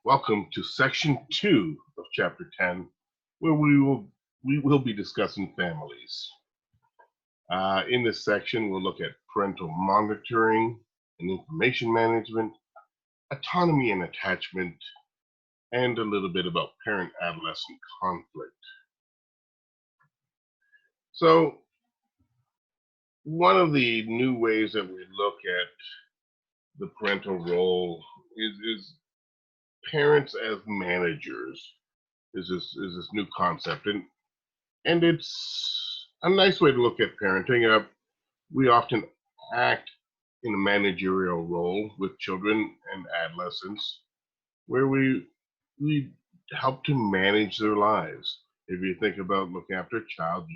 Welcome to section 2 of chapter 10, where we will be discussing families. In this section, we'll look at parental monitoring and information management, autonomy and attachment, and a little bit about parent-adolescent conflict. So, one of the new ways that we look at the parental role is parents as managers. Is this new concept, and it's a nice way to look at parenting. We often act in a managerial role with children and adolescents, where we help to manage their lives. If you think about looking after a child,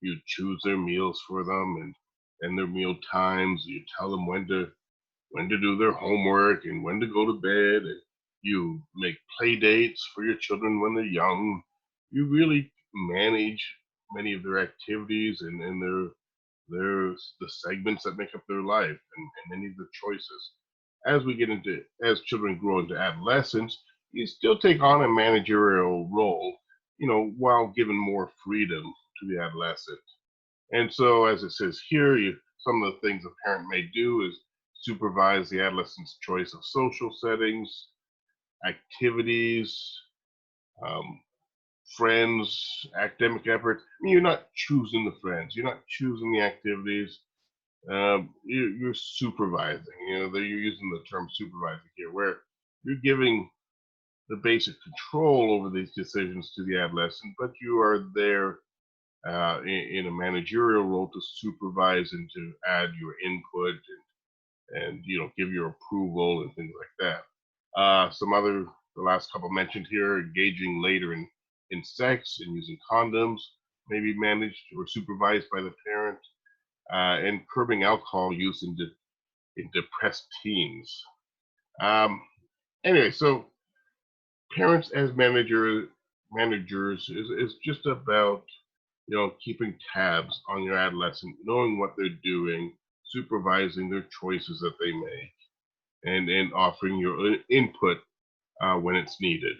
you choose their meals for them and their meal times. You tell them when to do their homework and when to go to bed. And you make play dates for your children when they're young. You really manage many of their activities and their the segments that make up their life and many of the choices. As children grow into adolescence, you still take on a managerial role, while given more freedom to the adolescent. And so, as it says here, some of the things a parent may do is supervise the adolescent's choice of social settings, activities, um, friends, academic efforts. I mean, you're not choosing the friends, you're not choosing the activities. You're supervising. You're using the term supervising here, where you're giving the basic control over these decisions to the adolescent, but you are there in a managerial role to supervise and to add your input and give your approval and things like that. The last couple mentioned here, engaging later in sex and using condoms may be managed or supervised by the parent, and curbing alcohol use in depressed teens. Um, anyway, so parents as managers is just about keeping tabs on your adolescent, knowing what they're doing, supervising their choices that they make, and offering your input when it's needed.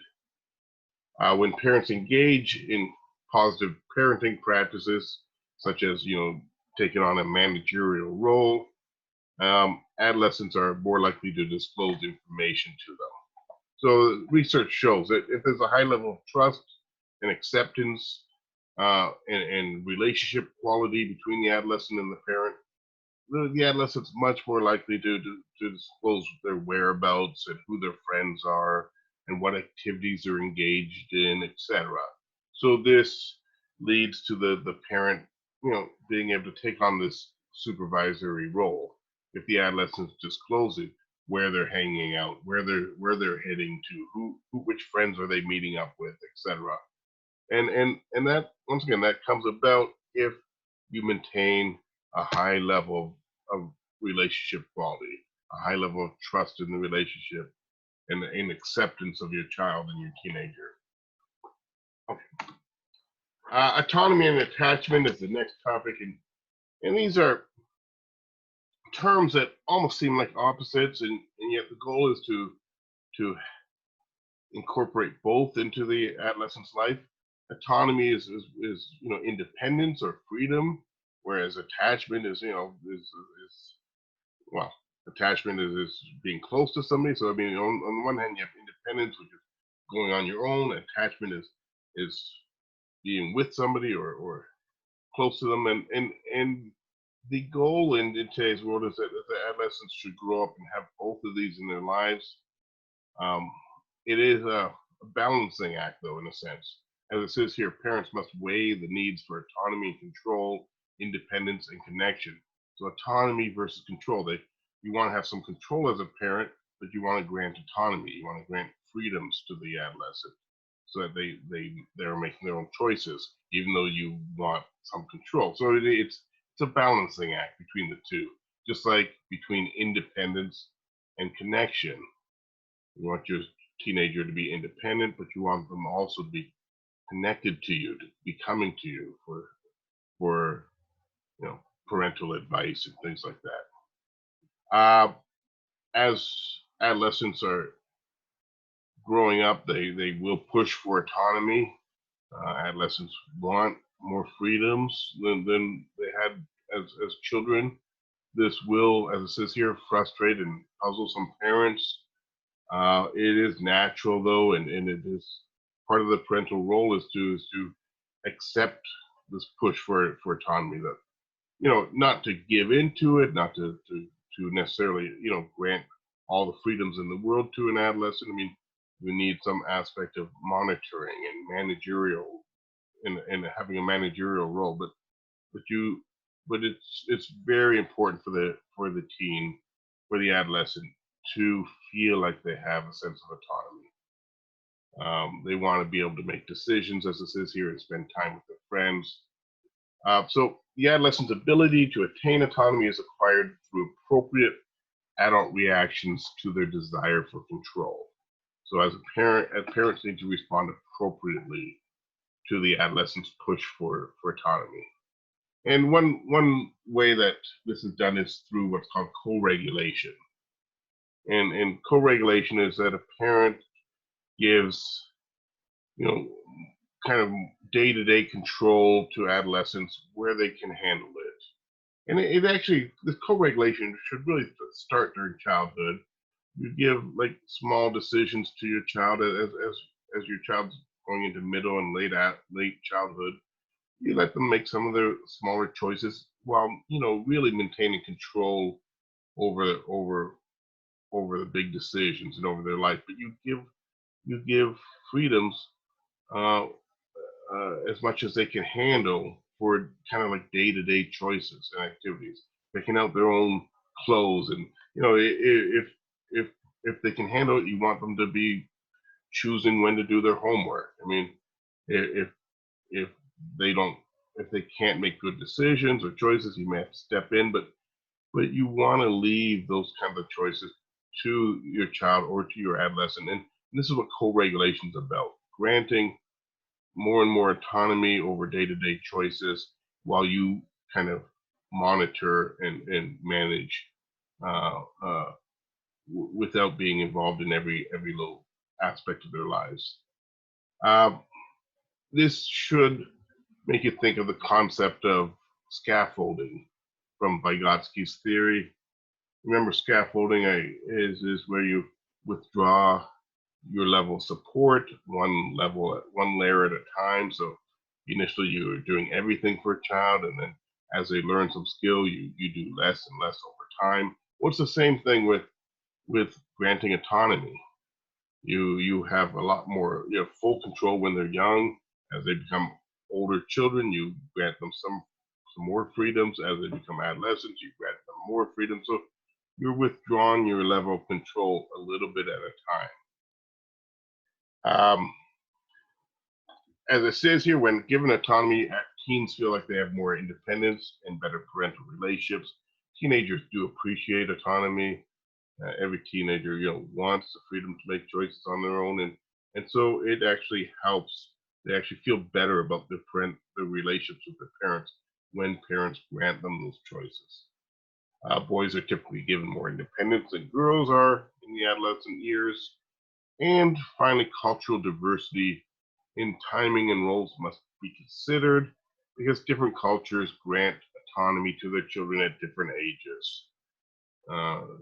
When parents engage in positive parenting practices, such as taking on a managerial role, adolescents are more likely to disclose information to them. So research shows that if there's a high level of trust and acceptance and relationship quality between the adolescent and the parent, the adolescent's much more likely to disclose their whereabouts and who their friends are and what activities they're engaged in, etc. So this leads to the parent, being able to take on this supervisory role if the adolescent's disclosing where they're hanging out, where they're heading to, which friends are they meeting up with, etc. And that, once again, that comes about if you maintain a high level of relationship quality, a high level of trust in the relationship, and in acceptance of your child and your teenager. Okay. Autonomy and attachment is the next topic, and these are terms that almost seem like opposites, and yet the goal is to incorporate both into the adolescent's life. Autonomy is independence or freedom, whereas attachment is well, attachment is being close to somebody. So I mean, on one hand, you have independence, which is going on your own. Attachment is being with somebody or close to them, and the goal in today's world is that the adolescents should grow up and have both of these in their lives. Um, it is a balancing act, though, in a sense. As it says here, parents must weigh the needs for autonomy and control, independence and connection. So autonomy versus control. You want to have some control as a parent, but you want to grant autonomy. You want to grant freedoms to the adolescent so that they're making their own choices, even though you want some control. So it's a balancing act between the two, just like between independence and connection. You want your teenager to be independent, but you want them also to be connected to you, to be coming to you for parental advice and things like that. As adolescents are growing up, they will push for autonomy. Adolescents want more freedoms than they had as children. This will, as it says here, frustrate and puzzle some parents. It is natural though, and it is part of the parental role is to accept this push for autonomy. That not to give into it, not to necessarily grant all the freedoms in the world to an adolescent. I mean, we need some aspect of monitoring and managerial and having a managerial role, but you but it's very important for the teen, for the adolescent, to feel like they have a sense of autonomy. They want to be able to make decisions, as it says here, and spend time with their friends. So the adolescent's ability to attain autonomy is acquired through appropriate adult reactions to their desire for control. So as parents need to respond appropriately to the adolescent's push for autonomy. And one way that this is done is through what's called co-regulation. And co-regulation is that a parent gives, you know, kind of day-to-day control to adolescents where they can handle it. And it actually, the co-regulation should really start during childhood. You give like small decisions to your child as your child's going into middle and late childhood. You let them make some of their smaller choices while really maintaining control over over the big decisions and over their life. But you give freedoms uh, as much as they can handle for kind of like day-to-day choices and activities, picking out their own clothes, and if if they can handle it, you want them to be choosing when to do their homework. I mean, if if they don't, if they can't make good decisions or choices, you may have to step in, but you want to leave those kinds of choices to your child or to your adolescent. And this is what co-regulation is about: granting more and more autonomy over day-to-day choices while you kind of monitor and manage uh, uh, without being involved in every little aspect of their lives. Uh, this should make you think of the concept of scaffolding from Vygotsky's theory. Remember, scaffolding is where you withdraw your level of support one layer at a time. So initially you're doing everything for a child, and then as they learn some skill, you do less and less over time. Well, it's the same thing with granting autonomy. You have a lot more, you have full control when they're young. As they become older children, you grant them some more freedoms. As they become adolescents, you grant them more freedom. So you're withdrawing your level of control a little bit at a time. As it says here, when given autonomy, teens feel like they have more independence and better parental relationships. Teenagers do appreciate autonomy. Every teenager, wants the freedom to make choices on their own, and so it actually helps. They actually feel better about their relationships with their parents when parents grant them those choices. Boys are typically given more independence than girls are in the adolescent years. And finally, cultural diversity in timing and roles must be considered because different cultures grant autonomy to their children at different ages.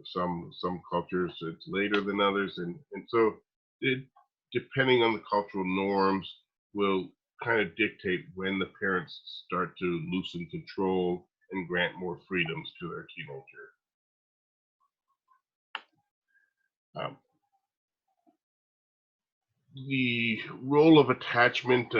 Some cultures it's later than others, and so it, depending on the cultural norms, will kind of dictate when the parents start to loosen control and grant more freedoms to their teenager. Um, the role of attachment.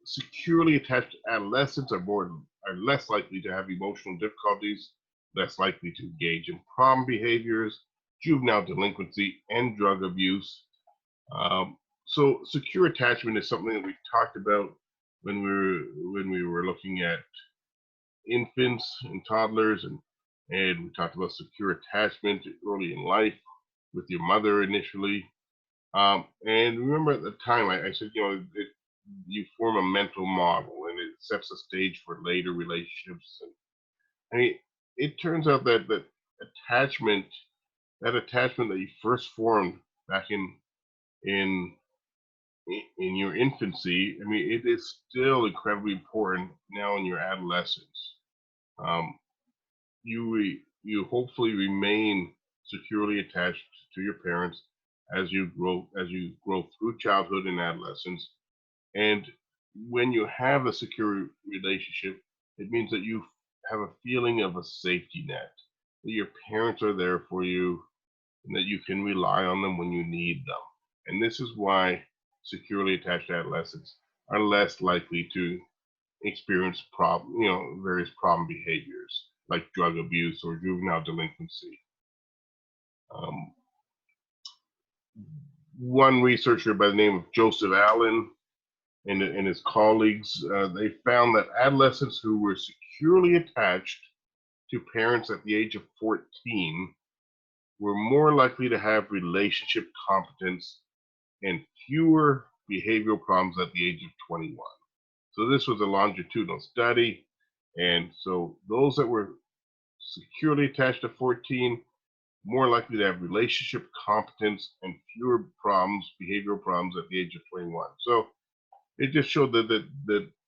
Securely attached adolescents are less likely to have emotional difficulties, less likely to engage in problem behaviors, juvenile delinquency, and drug abuse. So secure attachment is something that we talked about when we were looking at infants and toddlers, and we talked about secure attachment early in life with your mother initially. And remember at the time, I said, you form a mental model and it sets the stage for later relationships. And I mean, it turns out that attachment, that attachment that you first formed back in in in your infancy, I mean, it is still incredibly important now in your adolescence. Um, you hopefully remain securely attached to your parents as you grow through childhood and adolescence. And when you have a secure relationship, it means that you have a feeling of a safety net, that your parents are there for you, and that you can rely on them when you need them. And this is why securely attached adolescents are less likely to experience various problem behaviors like drug abuse or juvenile delinquency. Um, One researcher by the name of Joseph Allen and his colleagues, they found that adolescents who were securely attached to parents at the age of 14 were more likely to have relationship competence and fewer behavioral problems at the age of 21. So this was a longitudinal study. And so those that were securely attached to 14, more likely to have relationship competence and fewer problems, behavioral problems at the age of 21. So it just showed that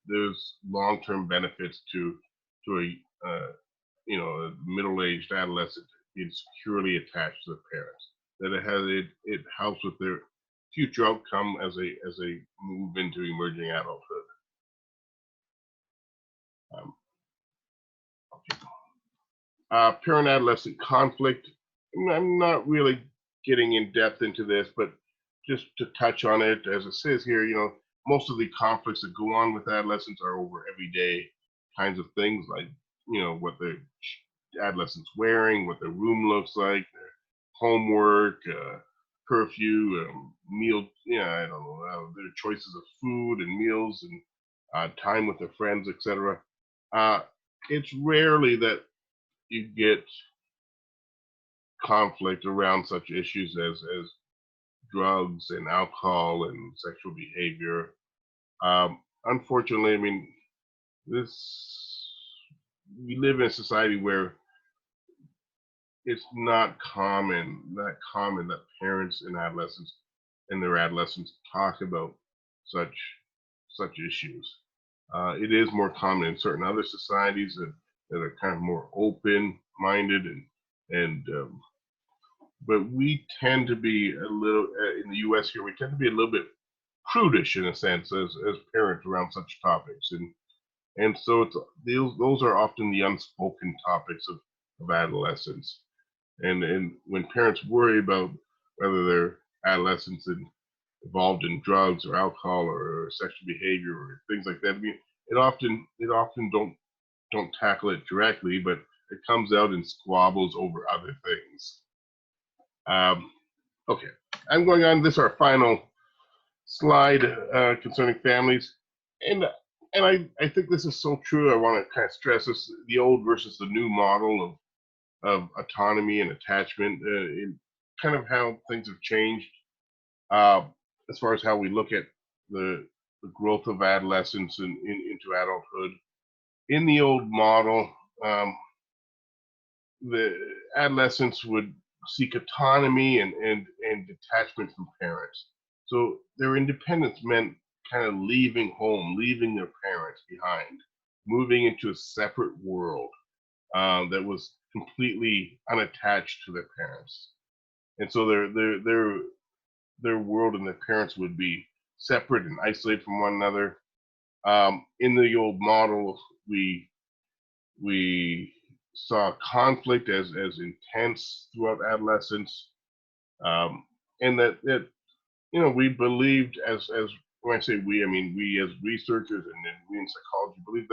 there's long-term benefits to a middle-aged adolescent being securely attached to their parents. That it helps with their future outcome as they move into emerging adulthood. Um, okay. Parent-adolescent conflict. I'm not really getting in depth into this, but just to touch on it, as it says here, most of the conflicts that go on with adolescents are over everyday kinds of things, like what the adolescents wearing, what their room looks like, their homework, curfew, meal. Yeah, I don't know, their choices of food and meals and time with their friends, etc. Uh, it's rarely that you get conflict around such issues as drugs and alcohol and sexual behavior. Unfortunately, I mean, this we live in a society where it's not common that parents and adolescents and their adolescents talk about such such issues. It is more common in certain other societies that are kind of more open minded and but we tend to be a little in the U.S. here. We tend to be a little bit prudish in a sense as parents around such topics, and so those are often the unspoken topics of adolescence. And when parents worry about whether their adolescents involved in drugs or alcohol or sexual behavior or things like that, I mean, it often don't tackle it directly, but it comes out in squabbles over other things. Um, okay, I'm going on. This is our final slide concerning families, and I think this is so true. I want to kind of stress this: the old versus the new model of autonomy and attachment, in kind of how things have changed uh, as far as how we look at the growth of adolescence into adulthood. In the old model, um, the adolescents would seek autonomy and detachment from parents. So their independence meant kind of leaving home, leaving their parents behind, moving into a separate world that was completely unattached to their parents. And so their world and their parents would be separate and isolated from one another. In the old model, we saw conflict as intense throughout adolescence, um, and that we believed as when I say we, I mean we as researchers and we in psychology believe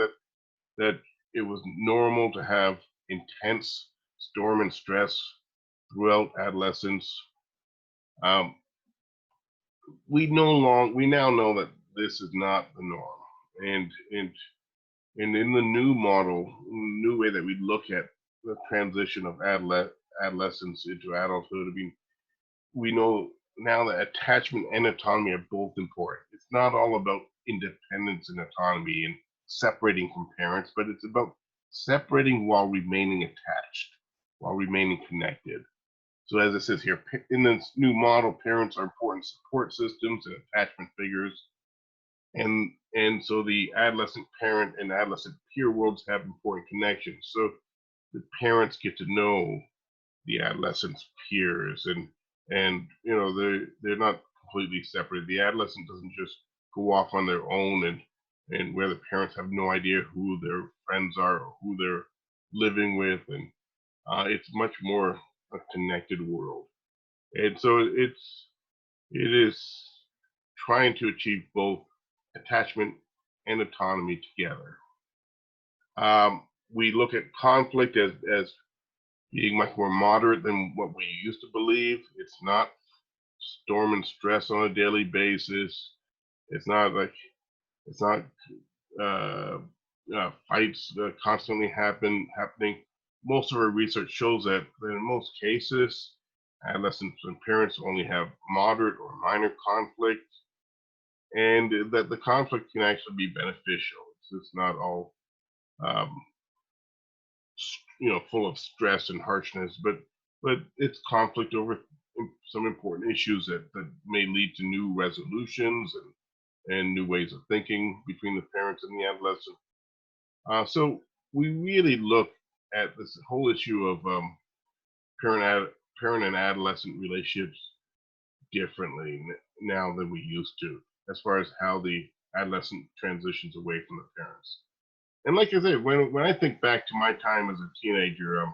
that it was normal to have intense storm and stress throughout adolescence. Um, we now know that this is not the norm, and in the new model, new way that we look at the transition of adolescence into adulthood, I mean, we know now that attachment and autonomy are both important. It's not all about independence and autonomy and separating from parents, but it's about separating while remaining attached, while remaining connected. So as it says here, in this new model, parents are important support systems and attachment figures, and so the adolescent parent and adolescent peer worlds have important connections. So the parents get to know the adolescent's peers, and they're not completely separate. The adolescent doesn't just go off on their own, and where the parents have no idea who their friends are or who they're living with, and it's much more a connected world. And so it is trying to achieve both attachment and autonomy together. We look at conflict as being much more moderate than what we used to believe. It's not storm and stress on a daily basis. It's not like it's not uh, fights that constantly happening. Most of our research shows that in most cases, adolescents and parents only have moderate or minor conflict, and that the conflict can actually be beneficial. It's not all um, full of stress and harshness, but it's conflict over some important issues that may lead to new resolutions and new ways of thinking between the parents and the adolescent. So we really look at this whole issue of parent parent and adolescent relationships differently now than we used to, as far as how the adolescent transitions away from the parents. And like I said, when I think back to my time as a teenager,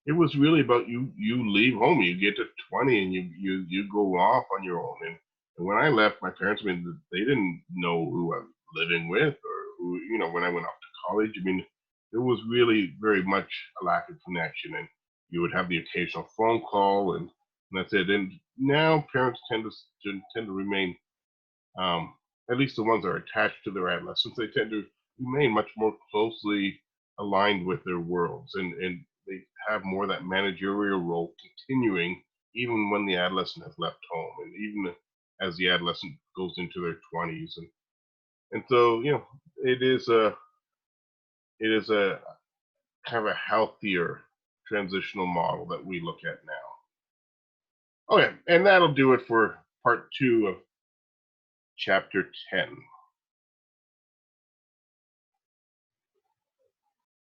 it was really about you leave home, you get to 20, and you go off on your own. And when I left, my parents, I mean, they didn't know who I was living with, or who, when I went off to college. I mean, there was really very much a lack of connection, and you would have the occasional phone call, and that's it. And now parents tend to remain, um, at least the ones that are attached to their adolescents, they tend to remain much more closely aligned with their worlds, and they have more of that managerial role continuing even when the adolescent has left home, and even as the adolescent goes into their 20s, and so it is a kind of a healthier transitional model that we look at now. Okay, and that'll do it for part 2 of chapter 10.